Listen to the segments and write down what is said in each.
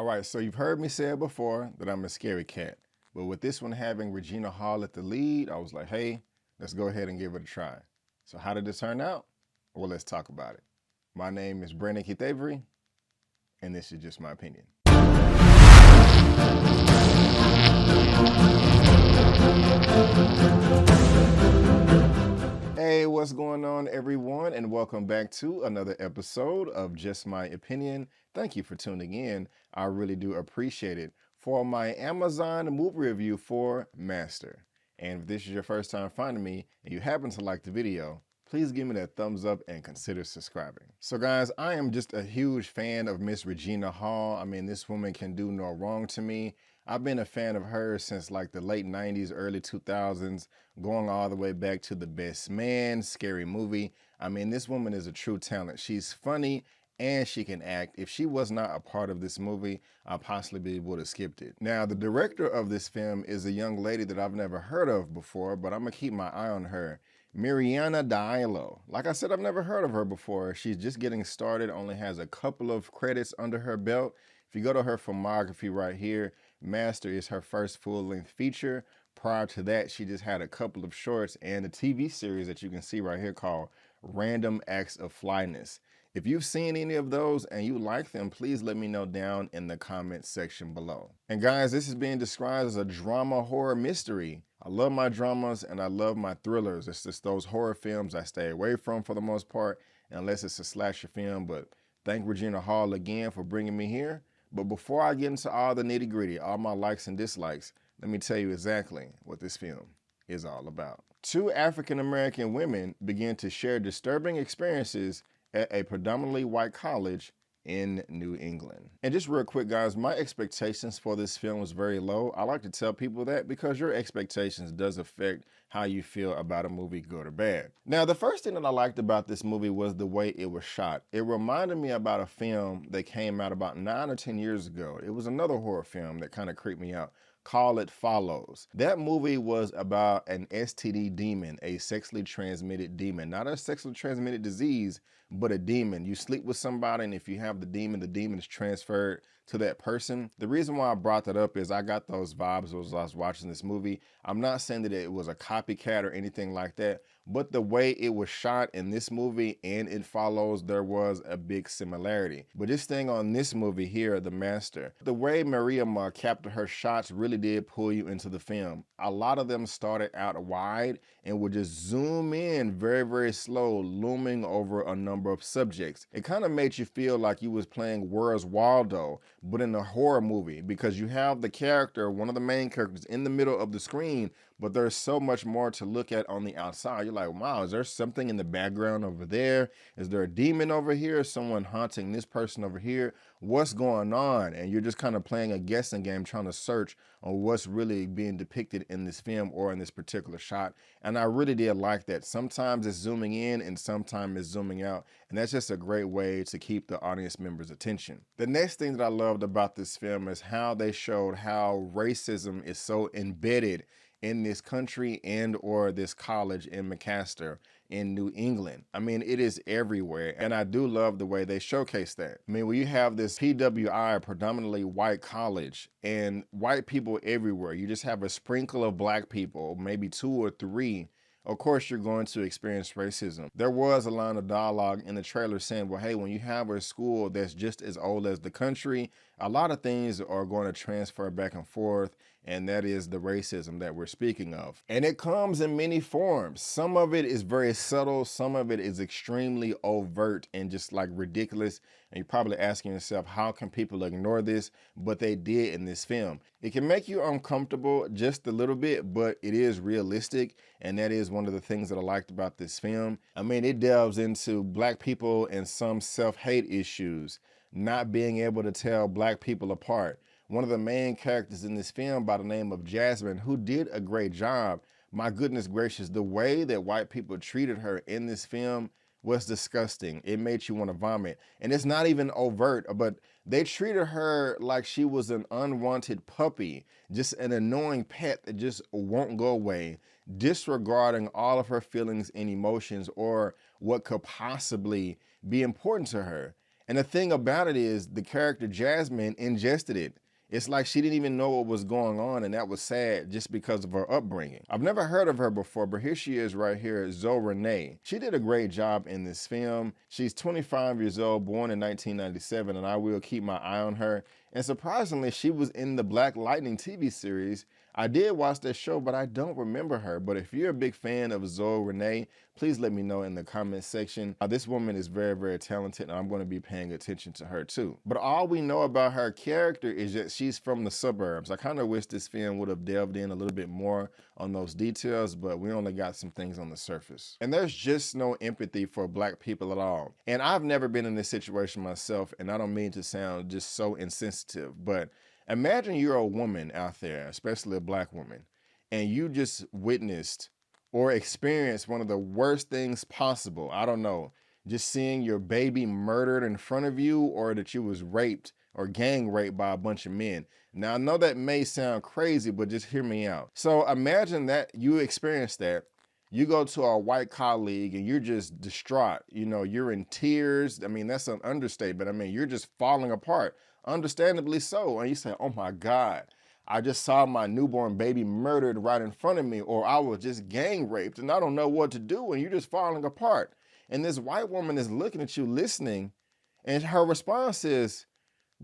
All right, so you've heard me say it before that I'm a scary cat, but with this one having Regina Hall at the lead, I was like, hey, let's go ahead and give it a try. So how did it turn out? Well, let's talk about it. My name is Brandon Keith Avery, and this is just my opinion. Hey, what's going on, everyone, and welcome back to another episode of Just My Opinion. Thank you for tuning in. I really do appreciate it. For my Amazon movie review for Master. And if this is your first time finding me and you happen to like the video, please give me that thumbs up and consider subscribing. So guys, I am just a huge fan of Miss Regina Hall. I mean, this woman can do no wrong to me. I've been a fan of hers since like the late 90s, early 2000s, going all the way back to The Best Man, Scary Movie. I mean, this woman is a true talent. She's funny and she can act. If she was not a part of this movie, I possibly would have skipped it. Now, the director of this film is a young lady that I've never heard of before, but I'm gonna keep my eye on her. Mariana Diallo. Like I said, I've never heard of her before. She's just getting started, only has a couple of credits under her belt. If you go to her filmography right here, Master is her first full-length feature. Prior to that, she just had a couple of shorts and a TV series that you can see right here called Random Acts of Flyness. If you've seen any of those and you like them, please let me know down in the comment section below. And guys, this is being described as a drama horror mystery. I love my dramas and I love my thrillers. It's just those horror films I stay away from for the most part, unless it's a slasher film. But thank Regina Hall again for bringing me here. But before I get into all the nitty gritty, all my likes and dislikes, let me tell you exactly what this film is all about. Two African-American women begin to share disturbing experiences at a predominantly white college in New England. And just real quick, guys, my expectations for this film was very low. I like to tell people that because your expectations does affect how you feel about a movie, good or bad. Now, the first thing that I liked about this movie was the way it was shot. It reminded me about a film that came out about 9 or 10 years ago. It was another horror film that kind of creeped me out. Call It Follows. That movie was about an STD demon, a sexually transmitted demon, not a sexually transmitted disease, but a demon. You sleep with somebody, and if you have the demon is transferred to that person. The reason why I brought that up is I got those vibes as I was watching this movie. I'm not saying that it was a copycat or anything like that, but the way it was shot in this movie and It Follows, there was a big similarity. But this thing on this movie here, The Master, the way Maria captured her shots really did pull you into the film. A lot of them started out wide and would just zoom in very, very slow, looming over a number of subjects. It kind of made you feel like you was playing Where's Waldo, but in a horror movie, because you have the character, one of the main characters, in the middle of the screen, but there's so much more to look at on the outside. You're like, wow, is there something in the background over there? Is there a demon over here? Is someone haunting this person over here? What's going on? And you're just kind of playing a guessing game, trying to search on what's really being depicted in this film or in this particular shot. And I really did like that. Sometimes it's zooming in and sometimes it's zooming out. And that's just a great way to keep the audience members' attention. The next thing that I loved about this film is how they showed how racism is so embedded in this country and or this college in McMaster in New England. I mean, it is everywhere. And I do love the way they showcase that. I mean, when you have this PWI, predominantly white college, and white people everywhere, you just have a sprinkle of black people, maybe 2 or 3, of course you're going to experience racism. There was a line of dialogue in the trailer saying, well, hey, when you have a school that's just as old as the country, a lot of things are going to transfer back and forth, and that is the racism that we're speaking of. And it comes in many forms. Some of it is very subtle, some of it is extremely overt and just like ridiculous. And you're probably asking yourself, how can people ignore this? But they did in this film. It can make you uncomfortable just a little bit, but it is realistic. And that is one of the things that I liked about this film. I mean, it delves into black people and some self-hate issues, not being able to tell black people apart. One of the main characters in this film by the name of Jasmine, who did a great job. My goodness gracious, the way that white people treated her in this film was disgusting. It made you want to vomit. And it's not even overt, but they treated her like she was an unwanted puppy, just an annoying pet that just won't go away, disregarding all of her feelings and emotions or what could possibly be important to her. And the thing about it is the character Jasmine ingested it. It's like she didn't even know what was going on, and that was sad just because of her upbringing. I've never heard of her before, but here she is right here, Zoe Renee. She did a great job in this film. She's 25 years old, born in 1997, and I will keep my eye on her. And surprisingly, she was in the Black Lightning TV series. I did watch that show, but I don't remember her. But if you're a big fan of Zoe Renee, please let me know in the comment section. This woman is very, very talented, and I'm going to be paying attention to her too. But all we know about her character is that she's from the suburbs. I kind of wish this film would have delved in a little bit more on those details, but we only got some things on the surface. And there's just no empathy for Black people at all. And I've never been in this situation myself, and I don't mean to sound just so insensitive, but imagine you're a woman out there, especially a Black woman, and you just witnessed or experienced one of the worst things possible. I don't know, just seeing your baby murdered in front of you, or that you was raped or gang raped by a bunch of men. Now, I know that may sound crazy, but just hear me out. So imagine that you experienced that. You go to a white colleague and you're just distraught. You know, you're in tears. I mean, that's an understatement. I mean, you're just falling apart, understandably so. And you say, oh my God, I just saw my newborn baby murdered right in front of me, or I was just gang raped and I don't know what to do, and you're just falling apart. And this white woman is looking at you, listening, and her response is,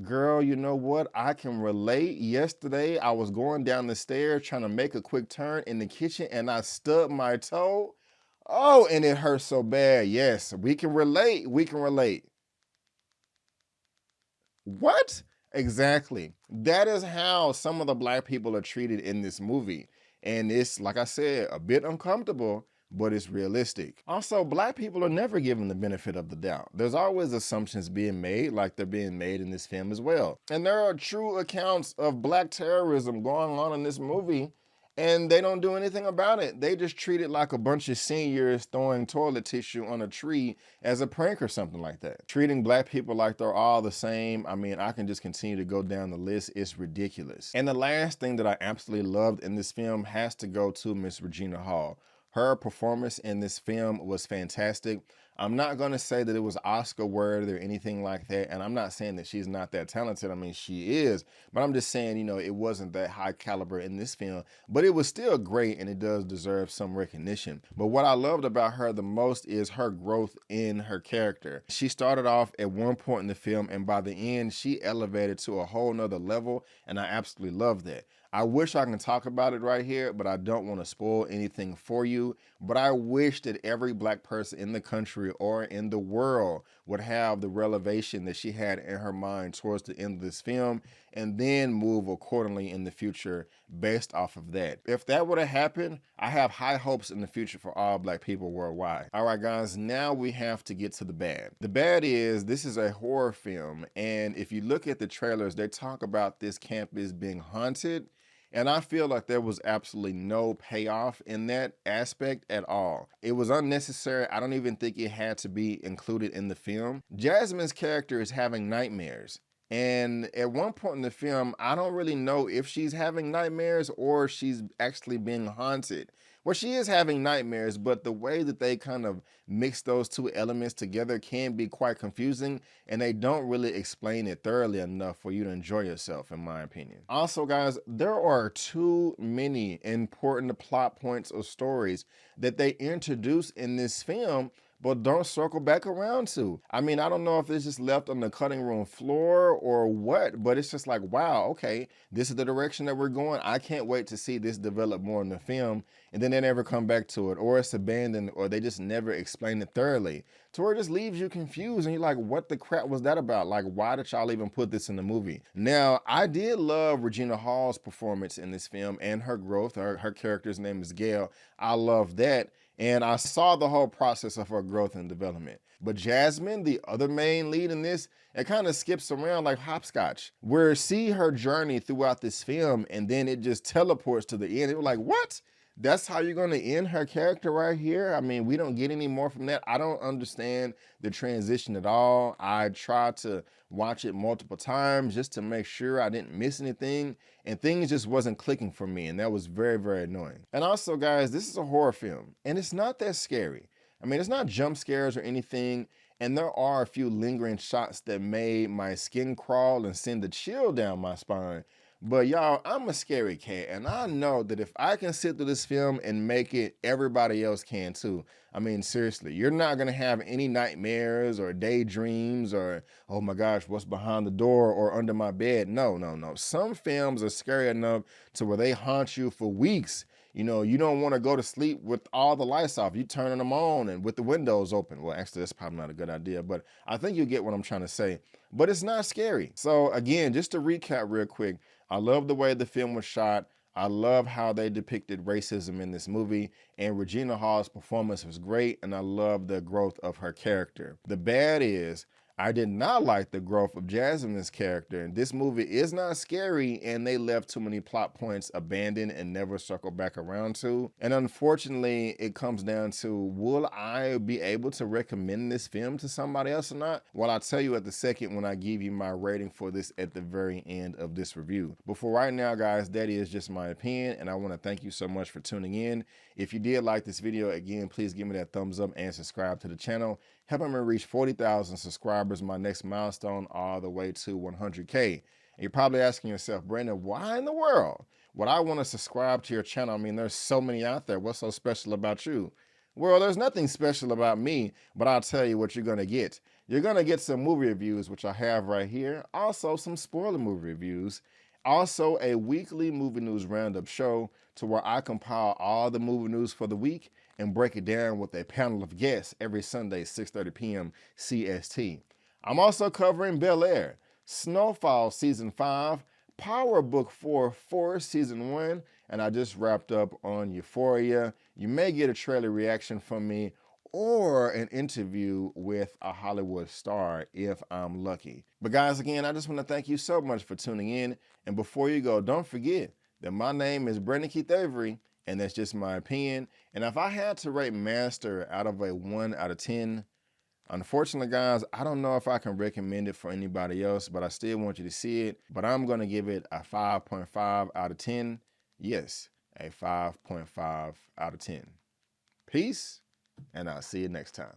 girl, you know what? I can relate. Yesterday, I was going down the stairs trying to make a quick turn in the kitchen and I stubbed my toe. Oh, and it hurt so bad. Yes, we can relate. We can relate. What? Exactly. That is how some of the Black people are treated in this movie. And it's, like I said, a bit uncomfortable, but it's realistic. Also, Black people are never given the benefit of the doubt. There's always assumptions being made, like they're being made in this film as well. And there are true accounts of Black terrorism going on in this movie, and they don't do anything about it. They just treat it like a bunch of seniors throwing toilet tissue on a tree as a prank or something like that. Treating Black people like they're all the same. I mean, I can just continue to go down the list. It's ridiculous. And the last thing that I absolutely loved in this film has to go to Miss Regina Hall. Her performance in this film was fantastic. I'm not going to say that it was Oscar worthy or anything like that, and I'm not saying that she's not that talented. I mean, she is, but I'm just saying, you know, it wasn't that high caliber in this film, but it was still great, and it does deserve some recognition. But what I loved about her the most is her growth in her character. She started off at one point in the film, and by the end, she elevated to a whole nother level, and I absolutely love that. I wish I can talk about it right here, but I don't want to spoil anything for you. But I wish that every Black person in the country or in the world would have the revelation that she had in her mind towards the end of this film, and then move accordingly in the future based off of that. If that would have happened, I have high hopes in the future for all Black people worldwide. All right, guys, now we have to get to the bad. The bad is this is a horror film, and if you look at the trailers, they talk about this campus being haunted. And I feel like there was absolutely no payoff in that aspect at all. It was unnecessary. I don't even think it had to be included in the film. Jasmine's character is having nightmares. And at one point in the film, I don't really know if she's having nightmares or she's actually being haunted. Well, she is having nightmares, but the way that they kind of mix those two elements together can be quite confusing, and they don't really explain it thoroughly enough for you to enjoy yourself, in my opinion. Also, guys, there are too many important plot points or stories that they introduce in this film but don't circle back around to. I mean, I don't know if it's just left on the cutting room floor or what, but it's just like, wow, okay, this is the direction that we're going. I can't wait to see this develop more in the film, and then they never come back to it, or it's abandoned, or they just never explain it thoroughly. To where it just leaves you confused, and you're like, what the crap was that about? Like, why did y'all even put this in the movie? Now, I did love Regina Hall's performance in this film and her growth. Her character's name is Gail. I love that. And I saw the whole process of her growth and development. But Jasmine, the other main lead in this, it kind of skips around like hopscotch. Where see her journey throughout this film, and then it just teleports to the end. It was like, what? That's how you're going to end her character right here? I mean, we don't get any more from that. I don't understand the transition at all. I tried to watch it multiple times just to make sure I didn't miss anything, and things just wasn't clicking for me, and that was very, very annoying. And also, guys, this is a horror film, and it's not that scary. I mean, it's not jump scares or anything, and there are a few lingering shots that made my skin crawl and send a chill down my spine. But y'all, I'm a scary cat, and I know that if I can sit through this film and make it, everybody else can too. I mean, seriously, you're not gonna have any nightmares or daydreams or, oh my gosh, what's behind the door or under my bed? No, no, no. Some films are scary enough to where they haunt you for weeks. You know, you don't want to go to sleep with all the lights off. You turning them on and with the windows open. Well, actually, that's probably not a good idea, but I think you get what I'm trying to say. But it's not scary. So again, just to recap real quick, I love the way the film was shot. I love how they depicted racism in this movie, and Regina Hall's performance was great, and I love the growth of her character. The bad is, I did not like the growth of Jasmine's character, and this movie is not scary, and they left too many plot points abandoned and never circled back around to. And unfortunately, it comes down to, will I be able to recommend this film to somebody else or not? Well, I'll tell you at the second when I give you my rating for this at the very end of this review. But for right now, guys, that is just my opinion, and I want to thank you so much for tuning in. If you did like this video, again, please give me that thumbs up and subscribe to the channel. Helping me reach 40,000 subscribers, my next milestone, all the way to 100K. And you're probably asking yourself, Brandon, why in the world would I want to subscribe to your channel? I mean, there's so many out there. What's so special about you? Well, there's nothing special about me, but I'll tell you what you're going to get. You're going to get some movie reviews, which I have right here. Also, some spoiler movie reviews. Also, a weekly movie news roundup show to where I compile all the movie news for the week and break it down with a panel of guests every Sunday, 6:30 p.m. CST. I'm also covering Bel Air, Snowfall Season 5, Power Book 4 Season 1, and I just wrapped up on Euphoria. You may get a trailer reaction from me or an interview with a Hollywood star if I'm lucky. But guys, again, I just want to thank you so much for tuning in. And before you go, don't forget that my name is Brandon Keith Avery, and that's just my opinion. And if I had to rate Master out of a 1 out of 10, unfortunately, guys, I don't know if I can recommend it for anybody else, but I still want you to see it. But I'm going to give it a 5.5 out of 10. Yes, a 5.5 out of 10. Peace, and I'll see you next time.